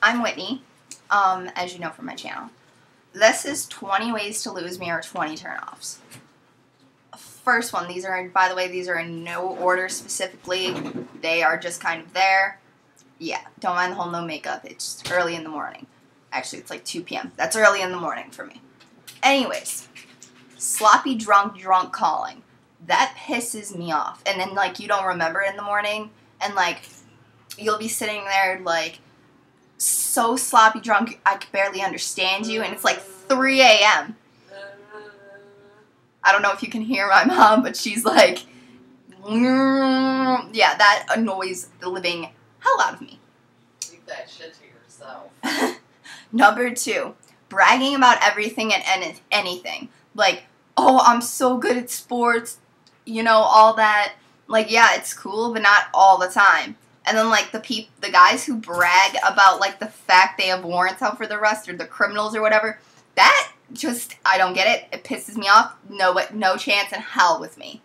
I'm Whitney, as you know from my channel. This is 20 ways to lose me or 20 turnoffs. First one, these are in no order specifically. They are just kind of there. Yeah, don't mind the whole no makeup. It's early in the morning. Actually, it's like 2 p.m. That's early in the morning for me. Anyways, sloppy drunk calling. That pisses me off. And then, like, you don't remember in the morning, and, like, you'll be sitting there, like, so sloppy drunk, I can barely understand you, and it's like 3 a.m. I don't know if you can hear my mom, but she's like, yeah, that annoys the living hell out of me. Keep that shit to yourself. Number 2, bragging about everything and anything. Like, oh, I'm so good at sports, you know, all that. Like, yeah, it's cool, but not all the time. And then, like, the guys who brag about, like, the fact they have warrants out for the arrest or the criminals or whatever, that just, I don't get it. It pisses me off. No chance in hell with me.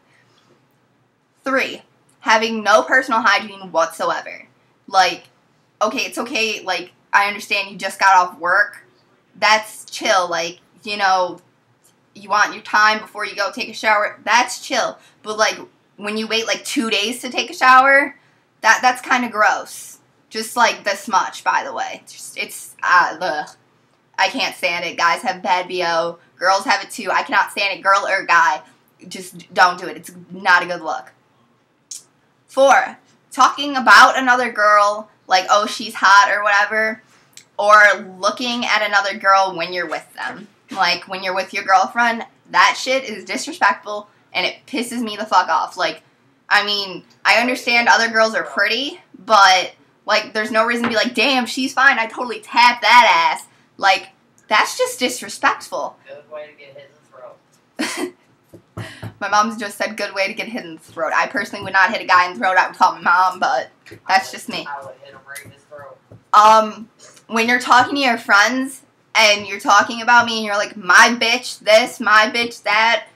3, having no personal hygiene whatsoever. Like, okay, it's okay, like, I understand you just got off work. That's chill. Like, you know, you want your time before you go take a shower. That's chill. But, like, when you wait, like, 2 days to take a shower, that's kind of gross. Just, like, this much, by the way. Ugh. I can't stand it. Guys have bad BO. Girls have it, too. I cannot stand it, girl or guy. Just don't do it. It's not a good look. 4, talking about another girl, like, oh, she's hot or whatever, or looking at another girl when you're with them. Like, when you're with your girlfriend, that shit is disrespectful, and it pisses me the fuck off. Like, I mean, I understand other girls are pretty, but, like, there's no reason to be like, damn, she's fine, I totally tapped that ass. Like, that's just disrespectful. Good way to get hit in the throat. My mom's just said, good way to get hit in the throat. I personally would not hit a guy in the throat. I would call my mom, but that's just me. I would hit him right in his throat. When you're talking to your friends, and you're talking about me, and you're like, my bitch this, my bitch that,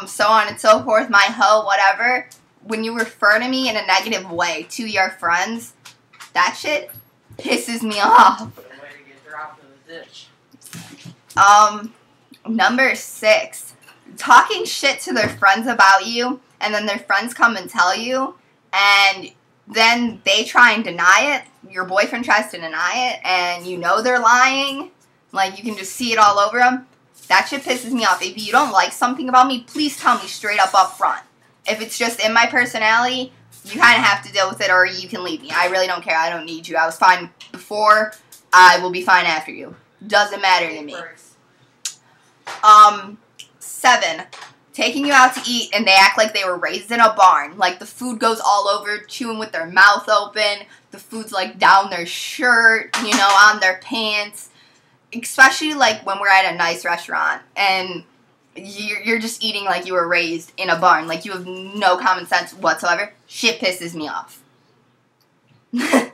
so on and so forth, my hoe, whatever, when you refer to me in a negative way to your friends, that shit pisses me off. Good way to get dropped in the ditch. Number 6, talking shit to their friends about you, and then their friends come and tell you, and then they try and deny it. Your boyfriend tries to deny it, and you know they're lying. Like, you can just see it all over them. That shit pisses me off. If you don't like something about me, please tell me straight up front. If it's just in my personality, you kind of have to deal with it, or you can leave me. I really don't care. I don't need you. I was fine before. I will be fine after you. Doesn't matter to me. 7, taking you out to eat, and they act like they were raised in a barn. Like, the food goes all over, chewing with their mouth open. The food's, like, down their shirt, you know, on their pants. Especially, like, when we're at a nice restaurant, and you're just eating like you were raised in a barn. Like, you have no common sense whatsoever. Shit pisses me off. My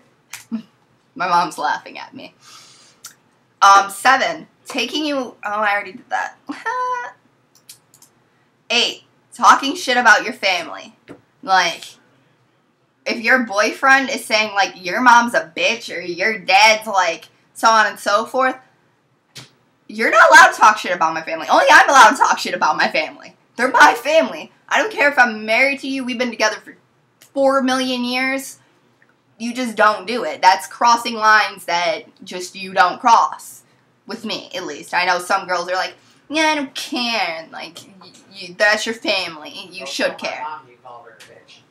mom's laughing at me. 7, taking you... Oh, I already did that. 8, talking shit about your family. Like, if your boyfriend is saying, like, your mom's a bitch, or your dad's, like, so on and so forth, you're not allowed to talk shit about my family. Only I'm allowed to talk shit about my family. They're my family. I don't care if I'm married to you. We've been together for 4 million years. You just don't do it. That's crossing lines that just you don't cross. With me, at least. I know some girls are like, yeah, I don't care. Like, that's your family. You should care. My mom, you called her a bitch.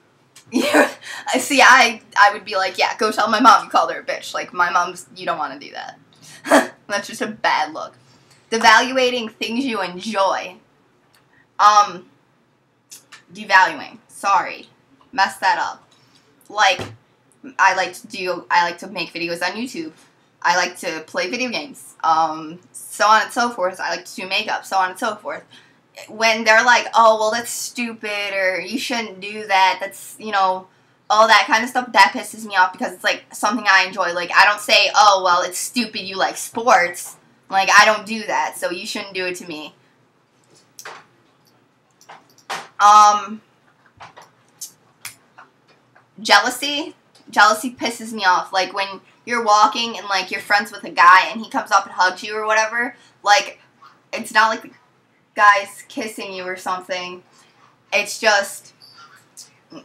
Yeah. See, I would be like, yeah, go tell my mom you called her a bitch. Like, my mom's, you don't want to do that. That's just a bad look. Devaluating things you enjoy. Devaluing. Sorry. Messed that up. Like, I like to make videos on YouTube. I like to play video games. So on and so forth. I like to do makeup. So on and so forth. When they're like, oh, well, that's stupid, or you shouldn't do that, that's, you know, all that kind of stuff, that pisses me off because it's, like, something I enjoy. Like, I don't say, oh, well, it's stupid you like sports. Like, I don't do that, so you shouldn't do it to me. Jealousy. Jealousy pisses me off. Like, when you're walking and, like, you're friends with a guy and he comes up and hugs you or whatever, like, it's not like the guy's kissing you or something. It's just,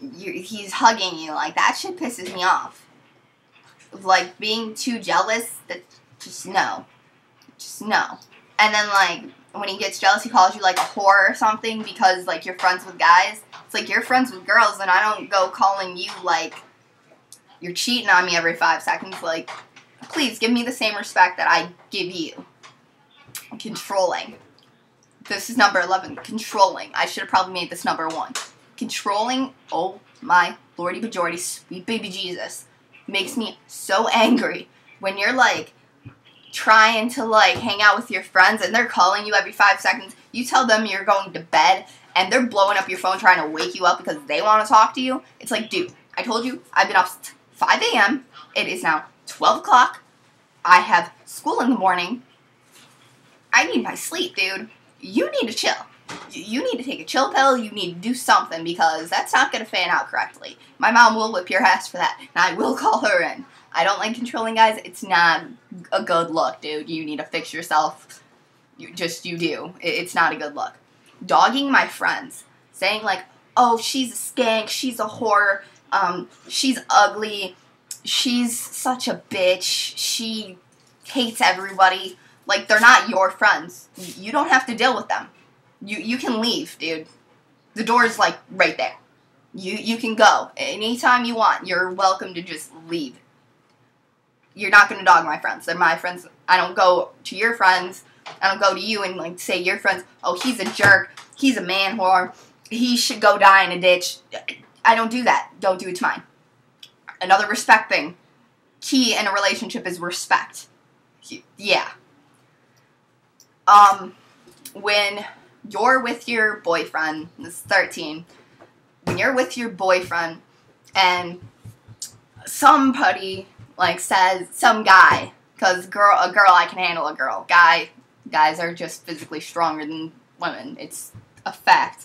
he's hugging you. Like, that shit pisses me off. Like, being too jealous, just no. Just no. And then, like, when he gets jealous, he calls you, like, a whore or something because, like, you're friends with guys. It's like, you're friends with girls, and I don't go calling you, like, you're cheating on me every 5 seconds. Like, please, give me the same respect that I give you. Controlling. This is number 11. Controlling. I should have probably made this number 1. Controlling, oh my lordy bajordy, sweet baby Jesus. Makes me so angry when you're, like, trying to, like, hang out with your friends and they're calling you every 5 seconds. You tell them you're going to bed and they're blowing up your phone trying to wake you up because they want to talk to you. It's like, dude, I told you I've been up 5 a.m. It is now 12 o'clock. I have school in the morning. I need my sleep, dude. You need to chill. You need to take a chill pill. You need to do something because that's not going to fan out correctly. My mom will whip your ass for that, and I will call her in. I don't like controlling guys. It's not a good look, dude. You need to fix yourself. You do. It's not a good look. Dogging my friends. Saying, like, oh, she's a skank. She's a whore. She's ugly. She's such a bitch. She hates everybody. Like, they're not your friends. You don't have to deal with them. You can leave, dude. The door's, like, right there. You can go. Anytime you want. You're welcome to just leave. You're not going to dog my friends. They're my friends. I don't go to your friends. I don't go to you and, like, say your friends, oh, he's a jerk. He's a man whore. He should go die in a ditch. I don't do that. Don't do it to mine. Another respect thing. Key in a relationship is respect. Yeah. When you're with your boyfriend, this is 13, when you're with your boyfriend and somebody, like, says, some guy, because a girl, I can handle a girl. Guys are just physically stronger than women. It's a fact.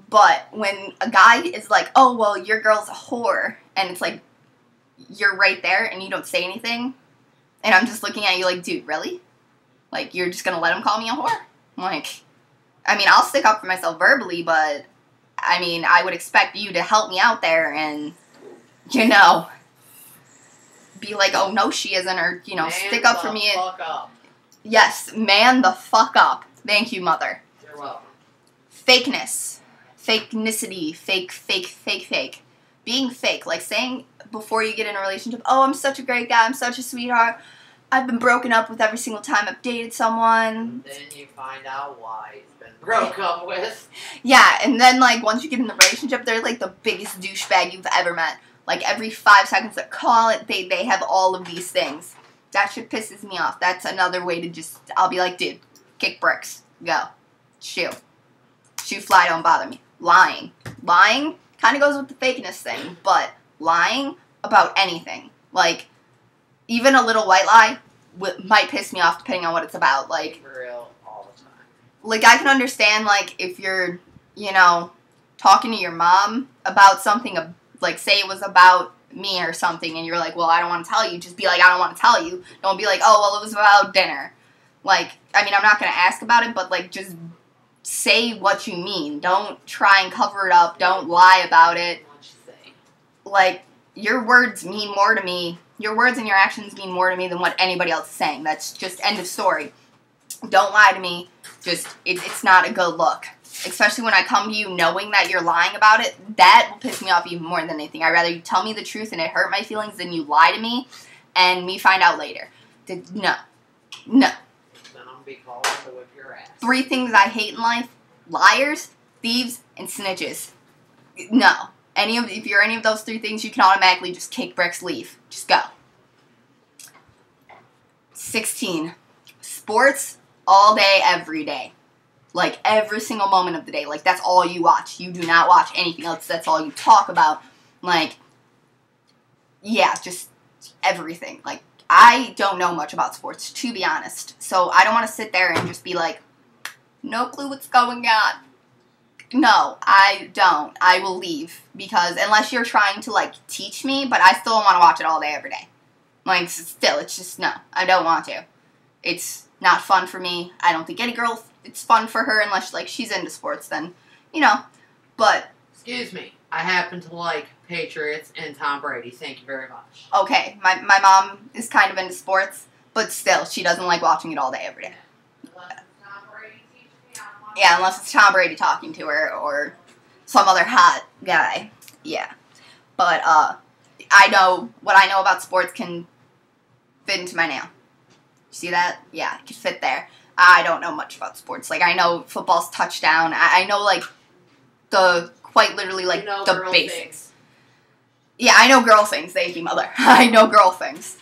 But when a guy is like, oh, well, your girl's a whore, and it's like, you're right there and you don't say anything, and I'm just looking at you like, dude, really? Like, you're just going to let him call me a whore? Like, I mean, I'll stick up for myself verbally, but, I mean, I would expect you to help me out there and, you know, be like, oh, no, she isn't, or, you know, stick up for me. Fuck up. Yes, man the fuck up. Thank you, mother. You're welcome. Fakeness. Fakenicity. Fake. Being fake. Like, saying before you get in a relationship, oh, I'm such a great guy, I'm such a sweetheart. I've been broken up with every single time I've dated someone. Then you find out why he's been broke up with. Yeah, and then, like, once you get in the relationship, they're, like, the biggest douchebag you've ever met. Like, every 5 seconds they call it, they have all of these things. That shit pisses me off. That's another way to just, I'll be like, dude, kick bricks. Go. Shoot. Shoot fly, don't bother me. Lying. Lying kind of goes with the fakeness thing, but lying about anything. Like, even a little white lie might piss me off depending on what it's about. Like, For real, all the time. Like, I can understand, like, if you're, you know, talking to your mom about something, like, say it was about me or something, and you're like, well, I don't want to tell you. Just be like, I don't want to tell you. Don't be like, oh, well, it was about dinner. Like, I mean, I'm not going to ask about it, but, like, just say what you mean. Don't try and cover it up. Don't lie about it. What you say? Like, your words mean more to me. Your words and your actions mean more to me than what anybody else is saying. That's just end of story. Don't lie to me. Just, it's not a good look. Especially when I come to you knowing that you're lying about it. That will piss me off even more than anything. I'd rather you tell me the truth and it hurt my feelings than you lie to me and me find out later. No. Then I'm going to be calling to whip your ass. 3 things I hate in life. Liars, thieves, and snitches. No. If you're any of those 3 things, you can automatically just kick bricks, leave. Just go. 16. Sports all day, every day. Like, every single moment of the day. Like, that's all you watch. You do not watch anything else. That's all you talk about. Like, yeah, just everything. Like, I don't know much about sports, to be honest. So, I don't want to sit there and just be like, no clue what's going on. No, I don't. I will leave. Because unless you're trying to, like, teach me, but I still don't want to watch it all day, every day. Like, still, it's just, no. I don't want to. It's not fun for me. I don't think any girl, it's fun for her unless, like, she's into sports, then, you know. But. Excuse me. I happen to like Patriots and Tom Brady. Thank you very much. Okay, my mom is kind of into sports, but still, she doesn't like watching it all day, every day. Yeah, unless it's Tom Brady talking to her, or some other hot guy. Yeah. But, I know, what I know about sports can fit into my nail. See that? Yeah, it can fit there. I don't know much about sports. Like, I know football's touchdown. I know, like, quite literally, like, the basics. Things. Yeah, I know girl things. Thank you, mother. I know girl things.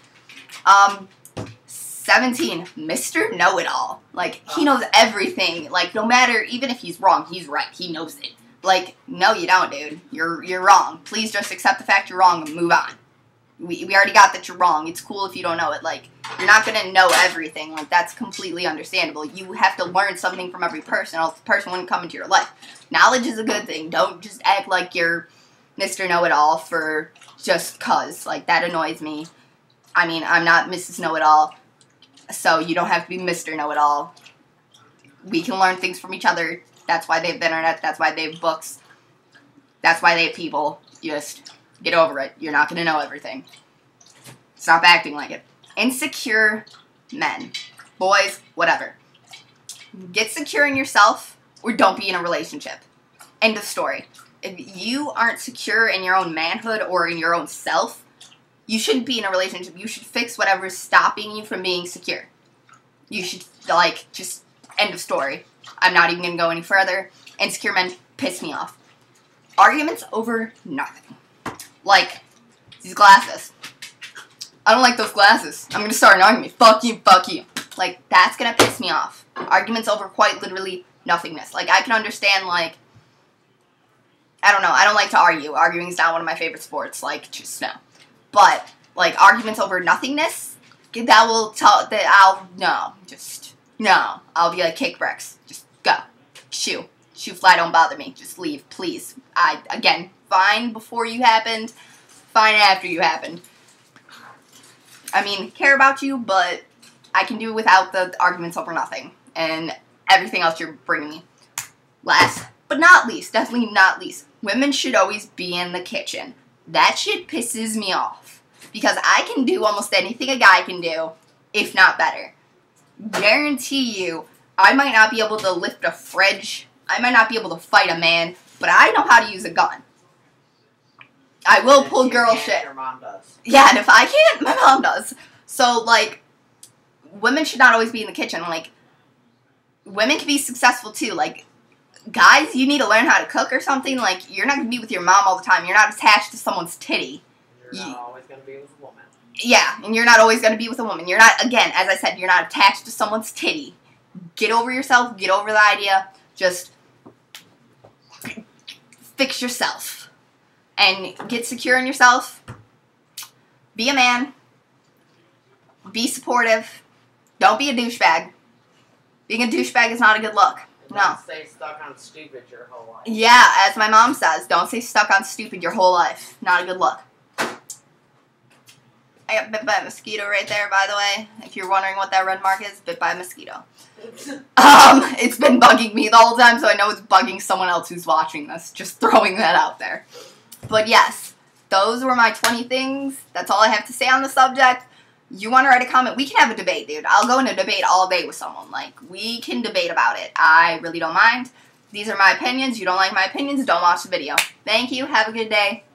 17, Mr. Know-It-All. Like, he knows everything. Like, no matter, even if he's wrong, he's right. He knows it. Like, no, you don't, dude. You're wrong. Please just accept the fact you're wrong and move on. We already got that you're wrong. It's cool if you don't know it. Like, you're not going to know everything. Like, that's completely understandable. You have to learn something from every person, else the person wouldn't come into your life. Knowledge is a good thing. Don't just act like you're Mr. Know-It-All for just cuz. Like, that annoys me. I mean, I'm not Mrs. Know-It-All, so you don't have to be Mr. Know-It-All. We can learn things from each other. That's why they have the internet. That's why they have books. That's why they have people. Just get over it. You're not going to know everything. Stop acting like it. Insecure men. Boys, whatever. Get secure in yourself, or don't be in a relationship. End of story. If you aren't secure in your own manhood or in your own self, you shouldn't be in a relationship. You should fix whatever's stopping you from being secure. You should, like, just end of story. I'm not even going to go any further. Insecure men piss me off. Arguments over nothing. Like, these glasses. I don't like those glasses. I'm going to start an argument. Fuck you, fuck you. Like, that's going to piss me off. Arguments over quite literally nothingness. Like, I can understand, like, I don't know. I don't like to argue. Arguing is not one of my favorite sports. Like, just no. But, like, arguments over nothingness, that will tell, that no. I'll be like, kick bricks. Just go. Shoo fly, don't bother me. Just leave, please. Again, fine before you happened, fine after you happened. I mean, care about you, but I can do it without the arguments over nothing and everything else you're bringing me. Last but not least, definitely not least, women should always be in the kitchen. That shit pisses me off because I can do almost anything a guy can do, if not better. Guarantee you, I might not be able to lift a fridge, I might not be able to fight a man, but I know how to use a gun. I will pull girl shit. Your mom does. Yeah, and if I can't, my mom does. So, like, women should not always be in the kitchen. Like, women can be successful, too. Like, guys, you need to learn how to cook or something. Like, you're not going to be with your mom all the time. You're not attached to someone's titty. You're not always going to be with a woman. Yeah, and you're not always going to be with a woman. You're not, again, as I said, you're not attached to someone's titty. Get over yourself. Get over the idea. Just fix yourself. And get secure in yourself. Be a man. Be supportive. Don't be a douchebag. Being a douchebag is not a good look. And No. Don't stay stuck on stupid your whole life. Yeah, as my mom says, don't stay stuck on stupid your whole life. Not a good look. I got bit by a mosquito right there, by the way. If you're wondering what that red mark is, bit by a mosquito. It's been bugging me the whole time, so I know it's bugging someone else who's watching this. Just throwing that out there. But yes, those were my 20 things. That's all I have to say on the subject. You want to write a comment? We can have a debate, dude. I'll go in a debate all day with someone. Like, we can debate about it. I really don't mind. These are my opinions. You don't like my opinions, don't watch the video. Thank you. Have a good day.